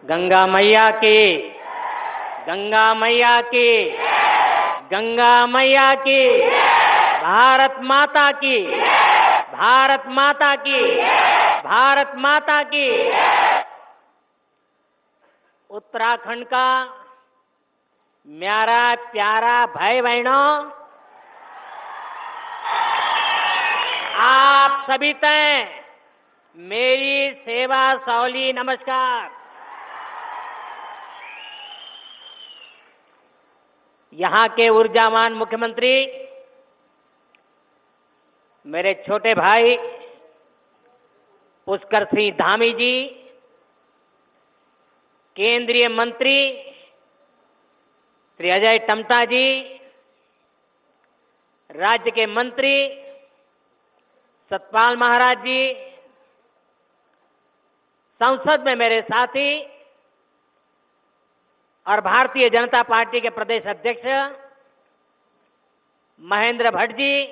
गंगा मैया की, गंगा मैया की, गंगा मैया की, भारत माता की, भारत माता की, भारत माता की। उत्तराखंड का मेरा प्यारा भाई बहनों, आप सभी तय मेरी सेवा सौली नमस्कार। यहां के ऊर्जावान मुख्यमंत्री मेरे छोटे भाई पुष्कर सिंह धामी जी, केंद्रीय मंत्री श्री अजय टम्टा जी, राज्य के मंत्री सतपाल महाराज जी, संसद में मेरे साथी और भारतीय जनता पार्टी के प्रदेश अध्यक्ष महेंद्र भट्ट जी,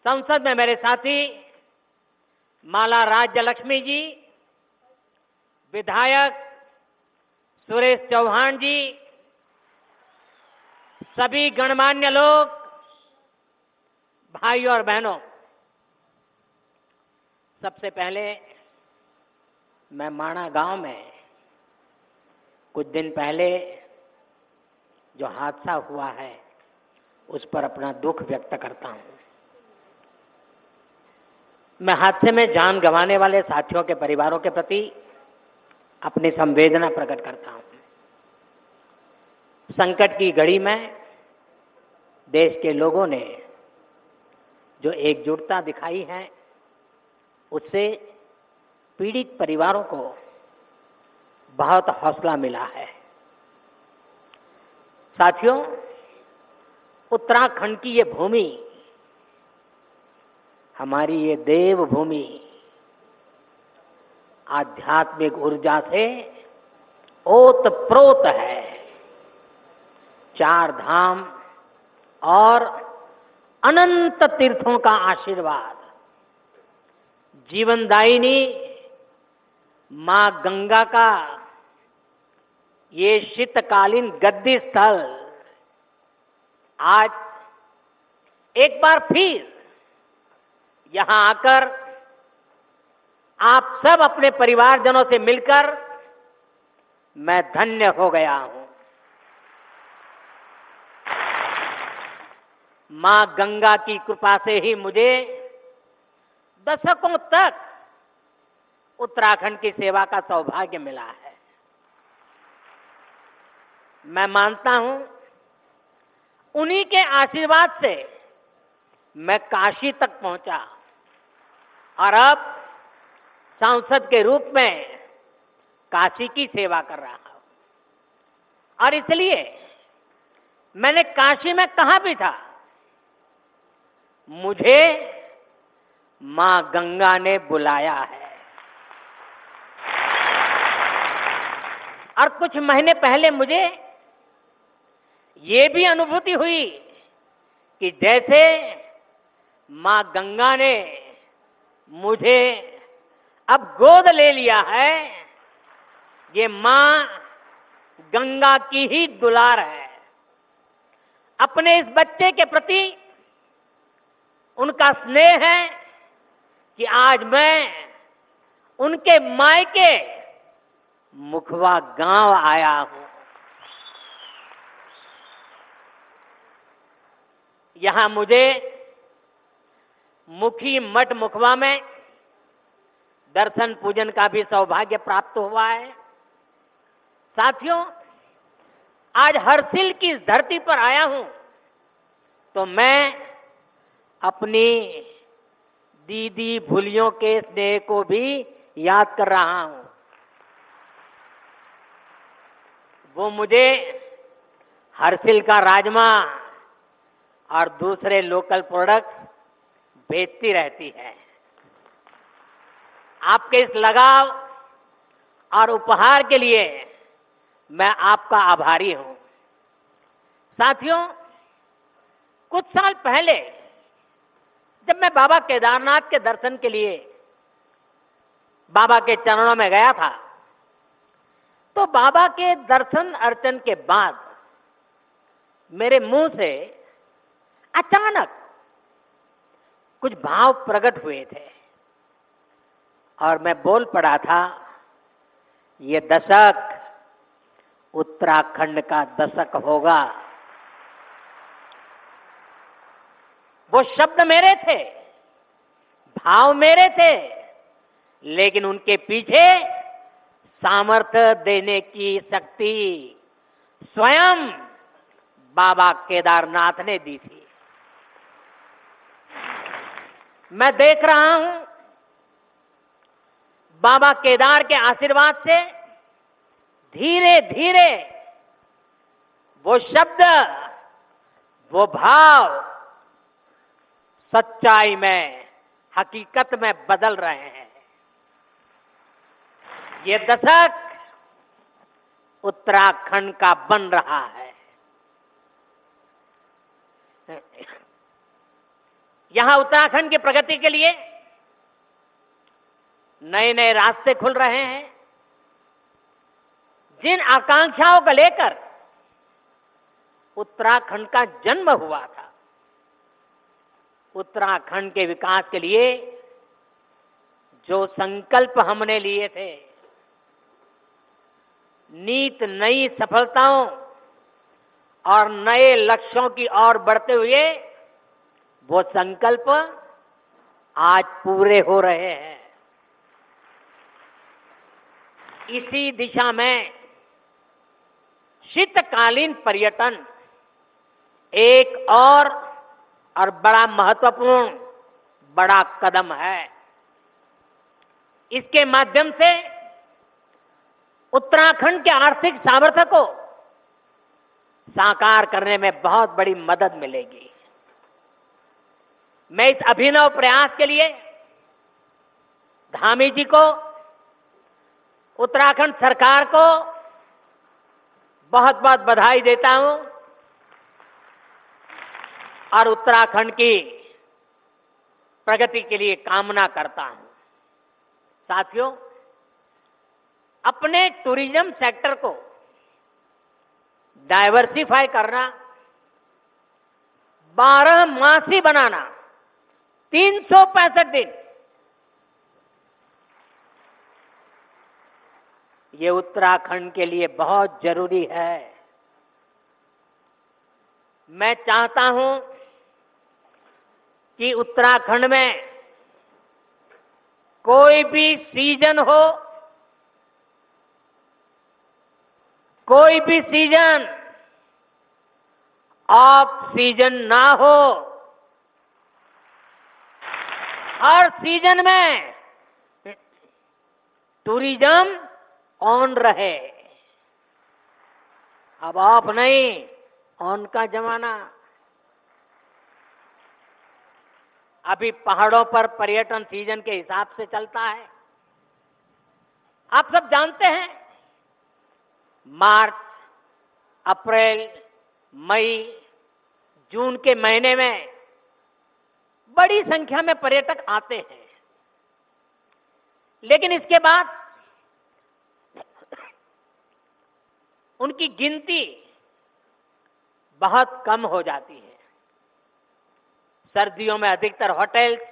संसद में मेरे साथी माला राज्य लक्ष्मी जी, विधायक सुरेश चौहान जी, सभी गणमान्य लोग, भाइयों और बहनों, सबसे पहले मैं माणा गांव में कुछ दिन पहले जो हादसा हुआ है उस पर अपना दुख व्यक्त करता हूं। मैं हादसे में जान गंवाने वाले साथियों के परिवारों के प्रति अपनी संवेदना प्रकट करता हूं। संकट की घड़ी में देश के लोगों ने जो एकजुटता दिखाई है उससे पीड़ित परिवारों को बहुत हौसला मिला है। साथियों, उत्तराखंड की ये भूमि, हमारी ये देवभूमि आध्यात्मिक ऊर्जा से ओतप्रोत है। चार धाम और अनंत तीर्थों का आशीर्वाद, जीवनदायिनी मां गंगा का ये शीतकालीन गद्दी स्थल आज एक बार फिर यहां आकर आप सब अपने परिवारजनों से मिलकर मैं धन्य हो गया हूं। मां गंगा की कृपा से ही मुझे दशकों तक उत्तराखंड की सेवा का सौभाग्य मिला है। मैं मानता हूं उन्हीं के आशीर्वाद से मैं काशी तक पहुंचा और अब सांसद के रूप में काशी की सेवा कर रहा हूं। और इसलिए मैंने काशी में कहा भी था, मुझे मां गंगा ने बुलाया है। और कुछ महीने पहले मुझे ये भी अनुभूति हुई कि जैसे मां गंगा ने मुझे अब गोद ले लिया है, ये मां गंगा की ही दुलार है। अपने इस बच्चे के प्रति उनका स्नेह है कि आज मैं उनके मायके मुखवा गांव आया हूं। यहां मुझे मुखी मठ मुखवा में दर्शन पूजन का भी सौभाग्य प्राप्त हुआ है। साथियों, आज हर्षिल की इस धरती पर आया हूं तो मैं अपनी दीदी भूलियों के स्नेह को भी याद कर रहा हूं। वो मुझे हर्षिल का राजमा और दूसरे लोकल प्रोडक्ट्स बेचती रहती है। आपके इस लगाव और उपहार के लिए मैं आपका आभारी हूं। साथियों, कुछ साल पहले जब मैं बाबा केदारनाथ के दर्शन के लिए बाबा के चरणों में गया था तो बाबा के दर्शन अर्चन के बाद मेरे मुंह से अचानक कुछ भाव प्रकट हुए थे और मैं बोल पड़ा था, ये दशक उत्तराखंड का दशक होगा। वो शब्द मेरे थे, भाव मेरे थे, लेकिन उनके पीछे सामर्थ्य देने की शक्ति स्वयं बाबा केदारनाथ ने दी थी। मैं देख रहा हूं बाबा केदार के आशीर्वाद से धीरे धीरे वो शब्द, वो भाव सच्चाई में, हकीकत में बदल रहे हैं। ये दशक उत्तराखंड का बन रहा है। यहां उत्तराखंड की प्रगति के लिए नए नए रास्ते खुल रहे हैं। जिन आकांक्षाओं को लेकर उत्तराखंड का जन्म हुआ था, उत्तराखंड के विकास के लिए जो संकल्प हमने लिए थे, नीत नई सफलताओं और नए लक्ष्यों की ओर बढ़ते हुए वो संकल्प आज पूरे हो रहे हैं। इसी दिशा में शीतकालीन पर्यटन एक और बड़ा महत्वपूर्ण बड़ा कदम है। इसके माध्यम से उत्तराखंड के आर्थिक सामर्थ्य को साकार करने में बहुत बड़ी मदद मिलेगी। मैं इस अभिनव प्रयास के लिए धामी जी को, उत्तराखंड सरकार को बहुत बहुत बधाई देता हूं और उत्तराखंड की प्रगति के लिए कामना करता हूं। साथियों, अपने टूरिज्म सेक्टर को डाइवर्सिफाई करना, 12 मासी बनाना, 365 दिन, ये उत्तराखंड के लिए बहुत जरूरी है। मैं चाहता हूं कि उत्तराखंड में कोई भी सीजन हो, कोई भी सीजन ऑफ सीजन ना हो, हर सीजन में टूरिज्म ऑन रहे। अब ऑफ नहीं, ऑन का जमाना। अभी पहाड़ों पर पर्यटन सीजन के हिसाब से चलता है। आप सब जानते हैं, मार्च, अप्रैल, मई, जून के महीने में बड़ी संख्या में पर्यटक आते हैं, लेकिन इसके बाद उनकी गिनती बहुत कम हो जाती है। सर्दियों में अधिकतर होटल्स,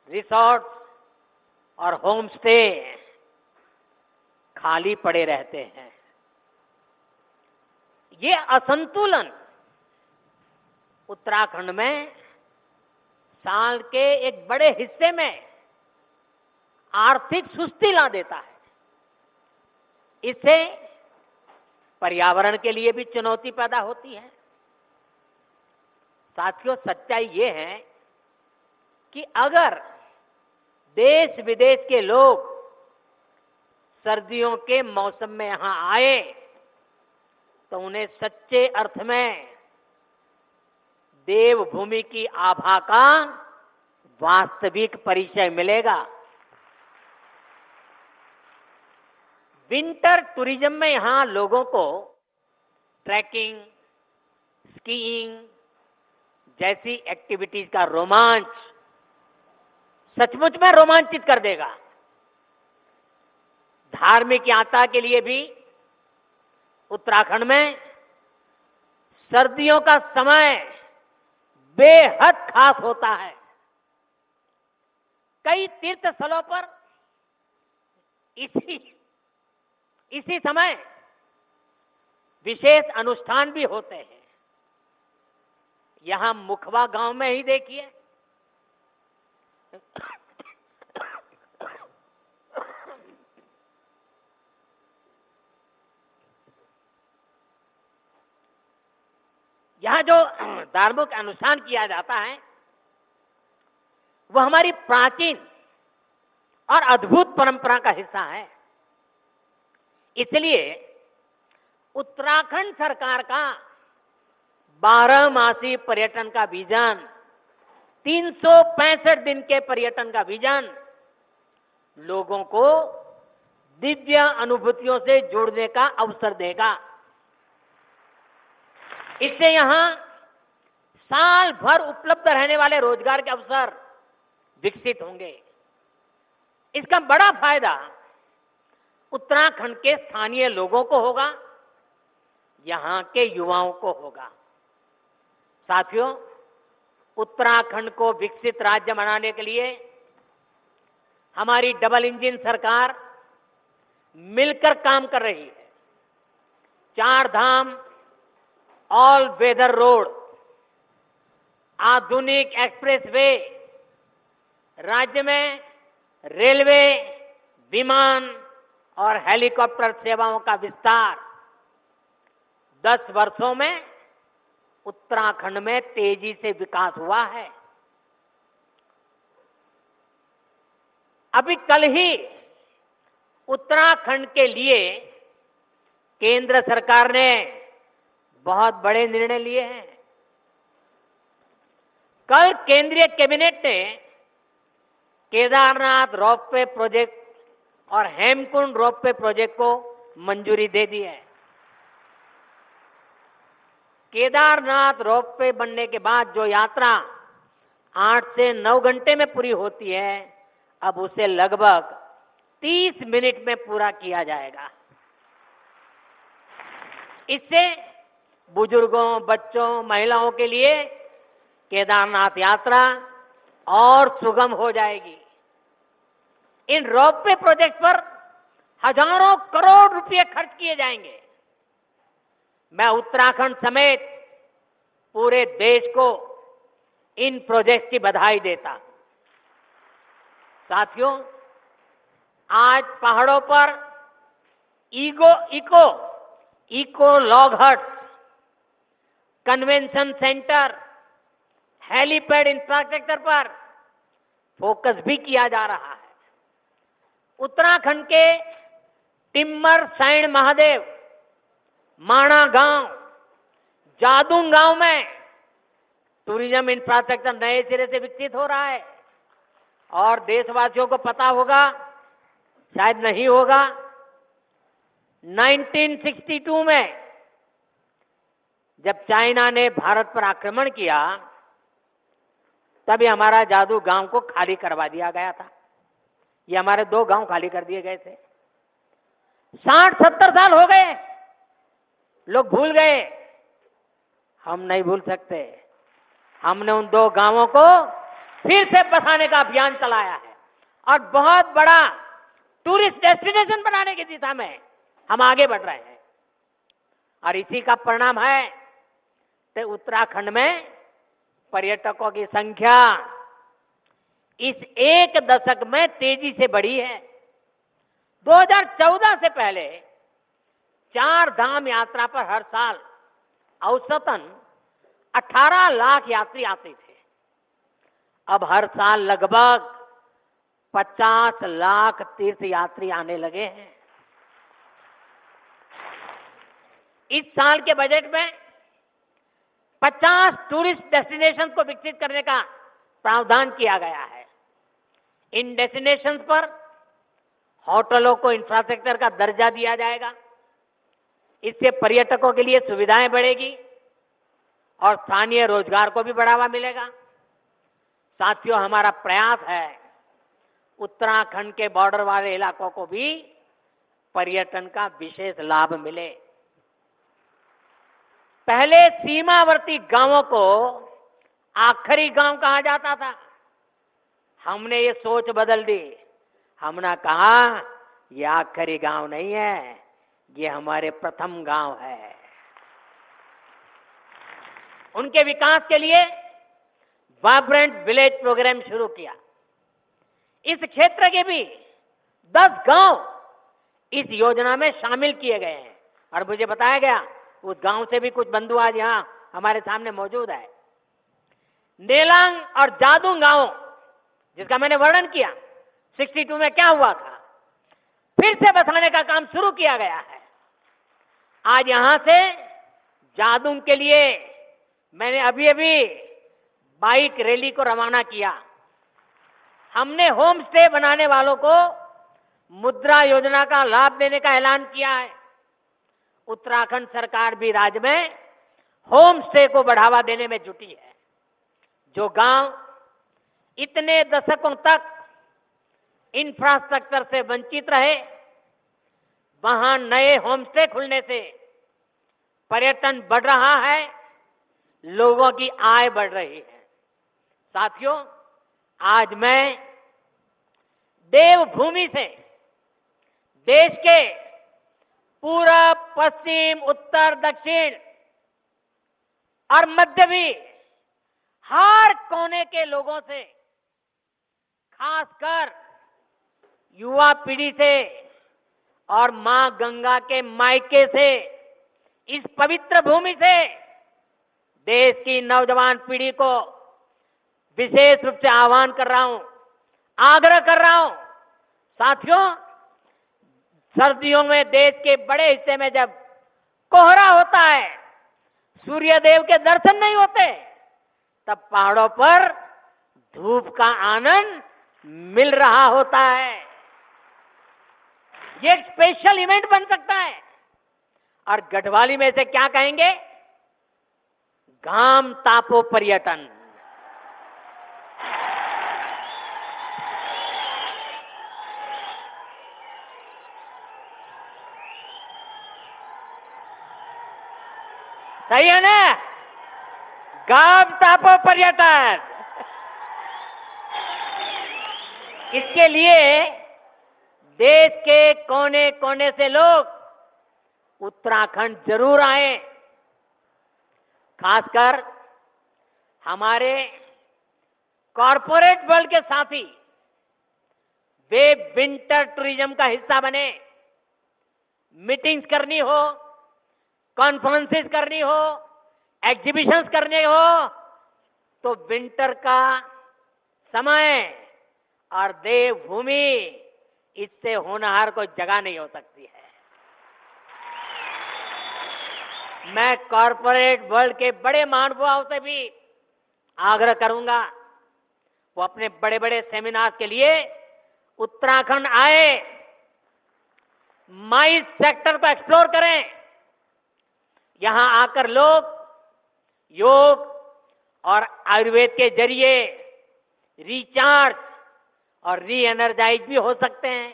रिसोर्ट्स और होम स्टे खाली पड़े रहते हैं। ये असंतुलन उत्तराखंड में साल के एक बड़े हिस्से में आर्थिक सुस्ती ला देता है। इससे पर्यावरण के लिए भी चुनौती पैदा होती है। साथियों, सच्चाई ये है कि अगर देश विदेश के लोग सर्दियों के मौसम में यहां आए तो उन्हें सच्चे अर्थ में देवभूमि की आभा का वास्तविक परिचय मिलेगा। विंटर टूरिज्म में यहां लोगों को ट्रैकिंग, स्कीइंग जैसी एक्टिविटीज का रोमांच सचमुच में रोमांचित कर देगा। धार्मिक यात्रा के लिए भी उत्तराखंड में सर्दियों का समय बेहद खास होता है। कई तीर्थ स्थलों पर इसी समय विशेष अनुष्ठान भी होते हैं। यहां मुखवा गांव में ही देखिए, यहां जो धार्मिक अनुष्ठान किया जाता है वह हमारी प्राचीन और अद्भुत परंपरा का हिस्सा है। इसलिए उत्तराखंड सरकार का 12 मासी पर्यटन का विजन, 365 दिन के पर्यटन का विजन लोगों को दिव्य अनुभूतियों से जोड़ने का अवसर देगा। इससे यहां साल भर उपलब्ध रहने वाले रोजगार के अवसर विकसित होंगे। इसका बड़ा फायदा उत्तराखंड के स्थानीय लोगों को होगा, यहां के युवाओं को होगा। साथियों, उत्तराखंड को विकसित राज्य बनाने के लिए हमारी डबल इंजन सरकार मिलकर काम कर रही है। 4 धाम ऑल वेदर रोड, आधुनिक एक्सप्रेसवे, राज्य में रेलवे, विमान और हेलीकॉप्टर सेवाओं का विस्तार 10 वर्षों में उत्तराखंड में तेजी से विकास हुआ है। अभी कल ही उत्तराखंड के लिए केंद्र सरकार ने बहुत बड़े निर्णय लिए हैं। कल केंद्रीय कैबिनेट ने केदारनाथ रोपवे प्रोजेक्ट और हेमकुंड रोपवे प्रोजेक्ट को मंजूरी दे दी है। केदारनाथ रोपवे बनने के बाद जो यात्रा 8 से 9 घंटे में पूरी होती है, अब उसे लगभग 30 मिनट में पूरा किया जाएगा। इससे बुजुर्गों, बच्चों, महिलाओं के लिए केदारनाथ यात्रा और सुगम हो जाएगी। इन रोपवे प्रोजेक्ट पर हजारों करोड़ रुपए खर्च किए जाएंगे। मैं उत्तराखंड समेत पूरे देश को इन प्रोजेक्ट्स की बधाई देता हूं। साथियों, आज पहाड़ों पर eco log huts, convention centre, helipad infrastructure पर फोकस भी किया जा रहा है। उत्तराखंड के टिम्मर सैण महादेव, माणा गांव, जादून गांव में टूरिज्म इंफ्रास्ट्रक्चर नए सिरे से विकसित हो रहा है। और देशवासियों को पता होगा, शायद नहीं होगा, 1962 में जब चाइना ने भारत पर आक्रमण किया, तभी हमारा जादू गांव को खाली करवा दिया गया था। ये हमारे 2 गांव खाली कर दिए गए थे। 60-70 साल हो गए, लोग भूल गए। हम नहीं भूल सकते। हमने उन 2 गांवों को फिर से बसाने का अभियान चलाया है और बहुत बड़ा टूरिस्ट डेस्टिनेशन बनाने की दिशा में हम आगे बढ़ रहे हैं। और इसी का परिणाम है कि उत्तराखंड में पर्यटकों की संख्या इस 1 दशक में तेजी से बढ़ी है। 2014 से पहले 4 धाम यात्रा पर हर साल औसतन 18 लाख यात्री आते थे। अब हर साल लगभग 50 लाख तीर्थ यात्री आने लगे हैं। इस साल के बजट में 50 टूरिस्ट डेस्टिनेशंस को विकसित करने का प्रावधान किया गया है। इन डेस्टिनेशंस पर होटलों को इंफ्रास्ट्रक्चर का दर्जा दिया जाएगा। इससे पर्यटकों के लिए सुविधाएं बढ़ेगी और स्थानीय रोजगार को भी बढ़ावा मिलेगा। साथियों, हमारा प्रयास है उत्तराखंड के बॉर्डर वाले इलाकों को भी पर्यटन का विशेष लाभ मिले। पहले सीमावर्ती गांवों को आखिरी गांव कहा जाता था। हमने ये सोच बदल दी। हमने कहा ये आखिरी गांव नहीं है, ये हमारे प्रथम गांव है। उनके विकास के लिए वाइब्रेंट विलेज प्रोग्राम शुरू किया। इस क्षेत्र के भी 10 गांव इस योजना में शामिल किए गए हैं और मुझे बताया गया उस गांव से भी कुछ बंधु आज यहां हमारे सामने मौजूद है। नेलांग और जादूंग गांव जिसका मैंने वर्णन किया 62 में क्या हुआ था, फिर से बसाने का काम शुरू किया गया है। आज यहां से जादूंग के लिए मैंने अभी बाइक रैली को रवाना किया। हमने होम स्टे बनाने वालों को मुद्रा योजना का लाभ देने का ऐलान किया है। उत्तराखंड सरकार भी राज्य में होम स्टे को बढ़ावा देने में जुटी है। जो गांव इतने दशकों तक इंफ्रास्ट्रक्चर से वंचित रहे, वहां नए होम स्टे खुलने से पर्यटन बढ़ रहा है, लोगों की आय बढ़ रही है। साथियों, आज मैं देवभूमि से देश के पूरब, पश्चिम, उत्तर, दक्षिण और मध्य भी हर कोने के लोगों से, खासकर युवा पीढ़ी से और मां गंगा के मायके से, इस पवित्र भूमि से देश की नौजवान पीढ़ी को विशेष रूप से आह्वान कर रहा हूं, आग्रह कर रहा हूं। साथियों, सर्दियों में देश के बड़े हिस्से में जब कोहरा होता है, सूर्यदेव के दर्शन नहीं होते, तब पहाड़ों पर धूप का आनंद मिल रहा होता है। ये एक स्पेशल इवेंट बन सकता है। और गढ़वाली में से क्या कहेंगे? घाम तापो पर्यटन। सही है ना? घाम तापो पर्यटन। इसके लिए देश के कोने कोने से लोग उत्तराखंड जरूर आए। खासकर हमारे कॉरपोरेट वर्ल्ड के साथी, वे विंटर टूरिज्म का हिस्सा बने। मीटिंग्स करनी हो, कॉन्फ्रेंसेस करनी हो, एग्जीबिशंस करने हो, तो विंटर का समय और देवभूमि, इससे होनहार कोई जगह नहीं हो सकती है। मैं कॉरपोरेट वर्ल्ड के बड़े महानुभावों से भी आग्रह करूंगा, वो अपने बड़े बड़े सेमिनार्स के लिए उत्तराखंड आए, माइस सेक्टर को एक्सप्लोर करें। यहां आकर लोग योग और आयुर्वेद के जरिए रिचार्ज और री एनर्जाइज भी हो सकते हैं।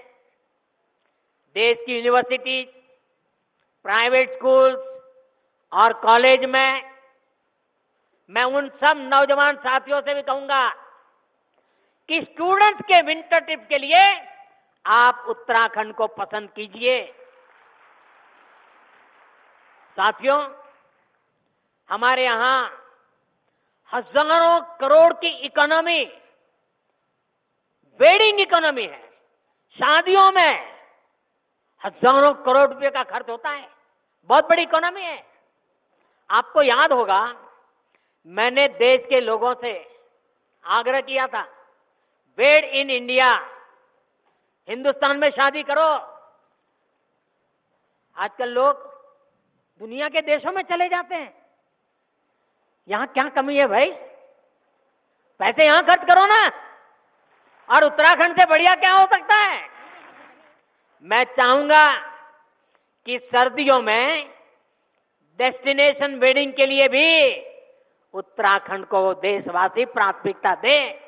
देश की यूनिवर्सिटी, प्राइवेट स्कूल्स और कॉलेज में मैं उन सब नौजवान साथियों से भी कहूंगा कि स्टूडेंट्स के विंटर ट्रिप्स के लिए आप उत्तराखंड को पसंद कीजिए। साथियों, हमारे यहां हजारों करोड़ की इकोनॉमी, वेडिंग इकोनॉमी है। शादियों में हजारों करोड़ रुपए का खर्च होता है, बहुत बड़ी इकोनॉमी है। आपको याद होगा, मैंने देश के लोगों से आग्रह किया था, वेड इन इंडिया, हिंदुस्तान में शादी करो। आजकल लोग दुनिया के देशों में चले जाते हैं। यहां क्या कमी है भाई? पैसे यहां खर्च करो ना। और उत्तराखंड से बढ़िया क्या हो सकता है? मैं चाहूंगा कि सर्दियों में डेस्टिनेशन वेडिंग के लिए भी उत्तराखंड को देशवासी प्राथमिकता दें।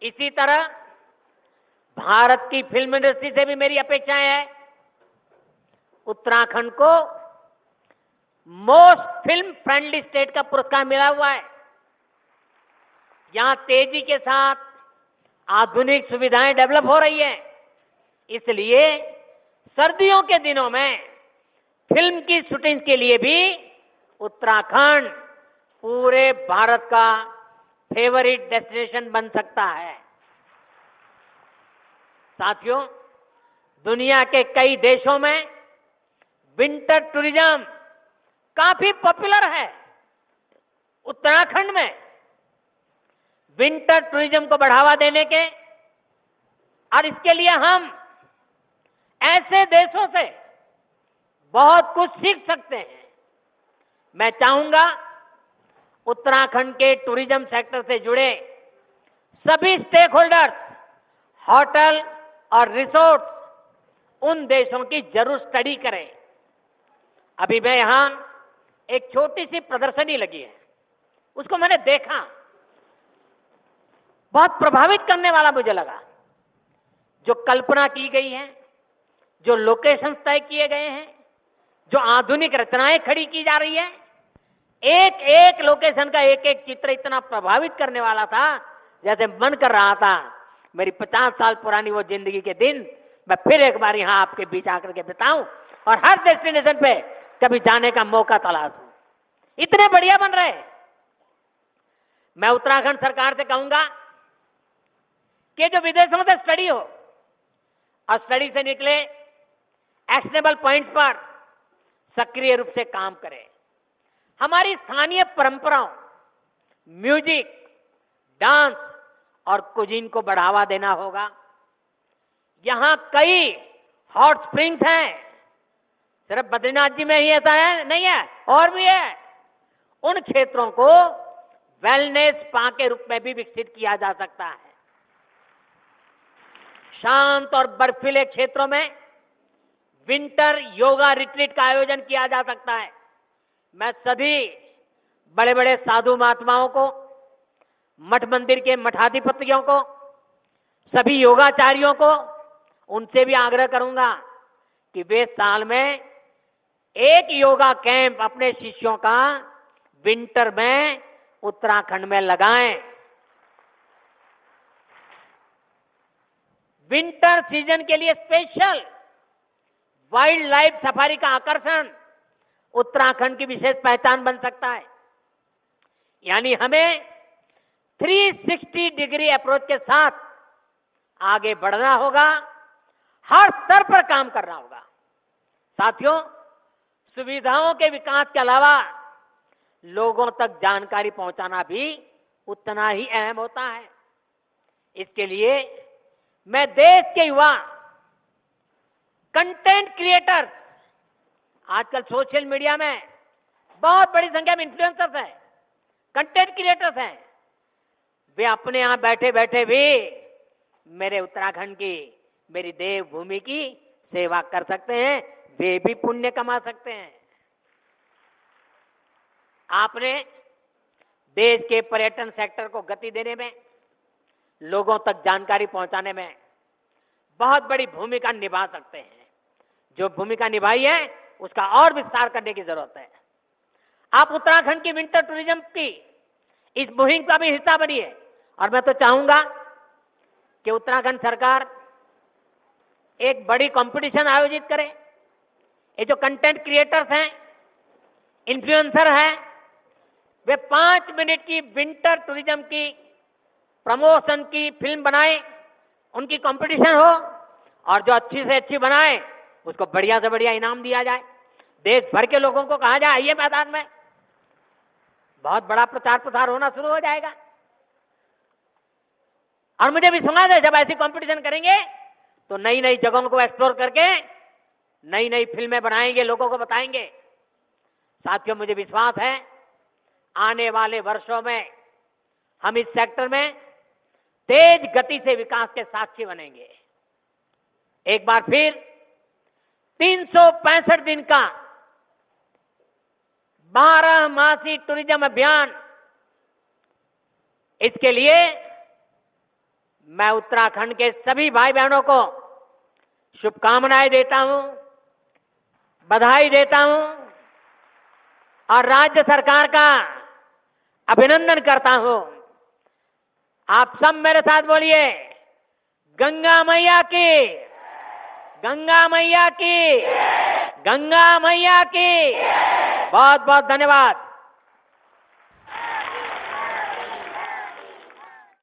इसी तरह भारत की फिल्म इंडस्ट्री से भी मेरी अपेक्षाएं हैं। उत्तराखंड को मोस्ट फिल्म फ्रेंडली स्टेट का पुरस्कार मिला हुआ है। यहां तेजी के साथ आधुनिक सुविधाएं डेवलप हो रही है। इसलिए सर्दियों के दिनों में फिल्म की शूटिंग के लिए भी उत्तराखंड पूरे भारत का फेवरेट डेस्टिनेशन बन सकता है। साथियों, दुनिया के कई देशों में विंटर टूरिज्म काफी पॉपुलर है। उत्तराखंड में विंटर टूरिज्म को बढ़ावा देने के और इसके लिए हम ऐसे देशों से बहुत कुछ सीख सकते हैं। मैं चाहूंगा उत्तराखंड के टूरिज्म सेक्टर से जुड़े सभी स्टेक होल्डर्स, होटल और रिसोर्ट्स उन देशों की जरूर स्टडी करें। अभी मैं यहां एक छोटी सी प्रदर्शनी लगी है, उसको मैंने देखा, बहुत प्रभावित करने वाला मुझे लगा। जो कल्पना की गई है, जो लोकेशन तय किए गए हैं, जो आधुनिक रचनाएं खड़ी की जा रही है, एक एक लोकेशन का एक एक चित्र इतना प्रभावित करने वाला था, जैसे मन कर रहा था मेरी 50 साल पुरानी वो जिंदगी के दिन मैं फिर एक बार यहां आपके बीच आकर के बिताऊं और हर डेस्टिनेशन पे कभी जाने का मौका तलाशूं। इतने बढ़िया बन रहे। मैं उत्तराखंड सरकार से कहूंगा कि जो विदेशों से स्टडी हो और स्टडी से निकले एक्शनेबल पॉइंट्स पर सक्रिय रूप से काम करें। हमारी स्थानीय परंपराओं, म्यूजिक, डांस और कुजीन को बढ़ावा देना होगा। यहां कई हॉट स्प्रिंग्स हैं, सिर्फ बद्रीनाथ जी में ही ऐसा है नहीं है, और भी है। उन क्षेत्रों को वेलनेस स्पा के रूप में भी विकसित किया जा सकता है। शांत और बर्फीले क्षेत्रों में विंटर योगा रिट्रीट का आयोजन किया जा सकता है। मैं सभी बड़े बड़े साधु महात्माओं को, मठ मंदिर के मठाधिपतियों को, सभी योगाचार्यों को, उनसे भी आग्रह करूंगा कि वे साल में एक योगा कैंप अपने शिष्यों का विंटर में उत्तराखंड में लगाएं। विंटर सीजन के लिए स्पेशल वाइल्ड लाइफ सफारी का आकर्षण उत्तराखंड की विशेष पहचान बन सकता है। यानी हमें 360 डिग्री अप्रोच के साथ आगे बढ़ना होगा, हर स्तर पर काम करना होगा। साथियों, सुविधाओं के विकास के अलावा लोगों तक जानकारी पहुंचाना भी उतना ही अहम होता है। इसके लिए मैं देश के युवा कंटेंट क्रिएटर्स, आजकल सोशल मीडिया में बहुत बड़ी संख्या में इन्फ्लुएंसर्स हैं, कंटेंट क्रिएटर्स हैं, वे अपने यहां बैठे बैठे भी मेरे उत्तराखंड की, मेरी देवभूमि की सेवा कर सकते हैं, वे भी पुण्य कमा सकते हैं। आपने देश के पर्यटन सेक्टर को गति देने में, लोगों तक जानकारी पहुंचाने में बहुत बड़ी भूमिका निभा सकते हैं। जो भूमिका निभाई है उसका और विस्तार करने की जरूरत है। आप उत्तराखंड की विंटर टूरिज्म की इस मुहिम का भी हिस्सा बनिए। और मैं तो चाहूंगा कि उत्तराखंड सरकार एक बड़ी कंपटीशन आयोजित करे। ये जो कंटेंट क्रिएटर्स हैं, इन्फ्लुएंसर हैं, वे 5 मिनट की विंटर टूरिज्म की प्रमोशन की फिल्म बनाए, उनकी कंपटीशन हो और जो अच्छी से अच्छी बनाए उसको बढ़िया से बढ़िया इनाम दिया जाए। देश भर के लोगों को कहा जाए आइए मैदान में, बहुत बड़ा प्रचार प्रसार होना शुरू हो जाएगा। और मुझे विश्वास है जब ऐसी कंपटीशन करेंगे तो नई नई जगहों को एक्सप्लोर करके नई नई फिल्में बनाएंगे, लोगों को बताएंगे। साथियों, मुझे विश्वास है आने वाले वर्षों में हम इस सेक्टर में तेज गति से विकास के साक्षी बनेंगे। एक बार फिर 365 दिन का 12 मासी टूरिज्म अभियान, इसके लिए मैं उत्तराखंड के सभी भाई बहनों को शुभकामनाएं देता हूं, बधाई देता हूं और राज्य सरकार का अभिनंदन करता हूं। आप सब मेरे साथ बोलिए, गंगा मैया की, गंगा मैया की, गंगा मैया की। बहुत बहुत धन्यवाद।